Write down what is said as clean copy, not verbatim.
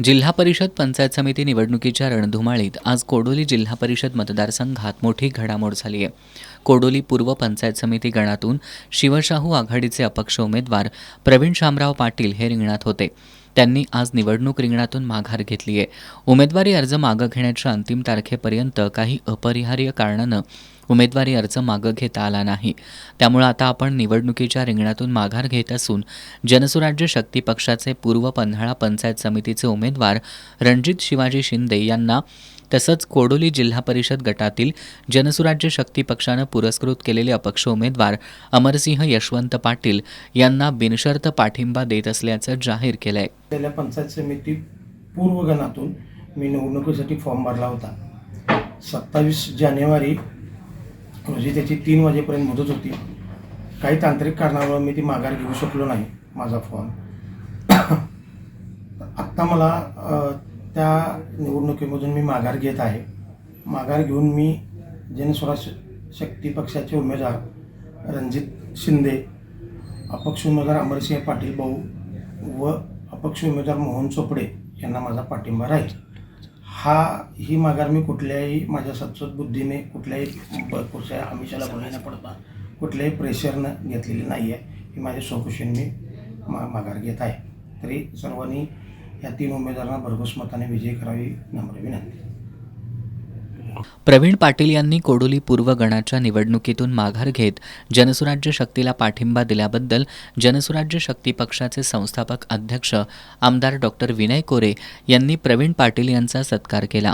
जिल्हा परिषद पंचायत समिती निवडणुकीच्या रणधुमाळीत आज कोडोली जिल्हा परिषद मतदारसंघात मोठी घडामोड झाली आहे. कोडोली पूर्व पंचायत समिती गणातून शिवशाहू आघाडीचे अपक्ष उमेदवार प्रवीण शामराव पाटील हे रिंगणात होते. त्यांनी आज निवडणूक रिंगणातून माघार घेतली आहे. उमेदवारी अर्ज मागं घेण्याच्या अंतिम तारखेपर्यंत काही अपरिहार्य कारणानं उमेदवारी अर्ज मागं घेता आला नाही. त्यामुळे आता आपण निवडणुकीच्या रिंगणातून माघार घेत असून जनसुराज्य शक्ती पक्षाचे पूर्व पन्हाळा पंचायत समितीचे उमेदवार रणजित शिवाजी शिंदे यांना तसंच कोडोली जिल्हा परिषद गटातील जनसुराज्य शक्ती पक्षानं पुरस्कृत केलेले अपक्ष उमेदवार अमरसिंह यशवंत पाटील यांना बिनशर्त पाठिंबा देत असल्याचं जाहीर केलंय. गेल्या पंचायत समिती पूर्वगणातून मी निवडणुकीसाठी फॉर्म भरला होता. 27 जानेवारी रोजी त्याची 3 वाजेपर्यंत मुदत होती. काही तांत्रिक कारणामुळे मी ती माघार घेऊ शकलो नाही माझा फॉर्म. आत्ता मला त्या निवडणुकीमधून मी माघार घेत आहे. माघार घेऊन मी जनस्वराज्य शक्ती पक्षाचे उमेदवार रणजित शिंदे, अपक्ष उमेदवार अमरसिंह पाटील भाऊ व अपक्ष उमेदवार मोहन चोपडे यांना माझा पाठिंबा राहील. ही माघार मी कुठल्याही माझ्या सचोट बुद्धीने कुठल्याही आमिषाला बळी न पडता कुठल्याही प्रेशरनं घेतलेली नाही आहे. ही माझ्या स्वखुशीने मी माघार घेत आहे. तरी सर्वांनी या 3 उमेदवारांना भरघोस मताने विजयी करावी नम्र विनंती. प्रवीण पाटील यांनी कोडोली पूर्व गणाच्या निवडणुकीतून माघार घेत जनसुराज्य शक्तीला पाठिंबा दिल्याबद्दल जनसुराज्य शक्ती पक्षाचे संस्थापक अध्यक्ष आमदार डॉक्टर विनय कोरे यांनी प्रवीण पाटील यांचा सत्कार केला.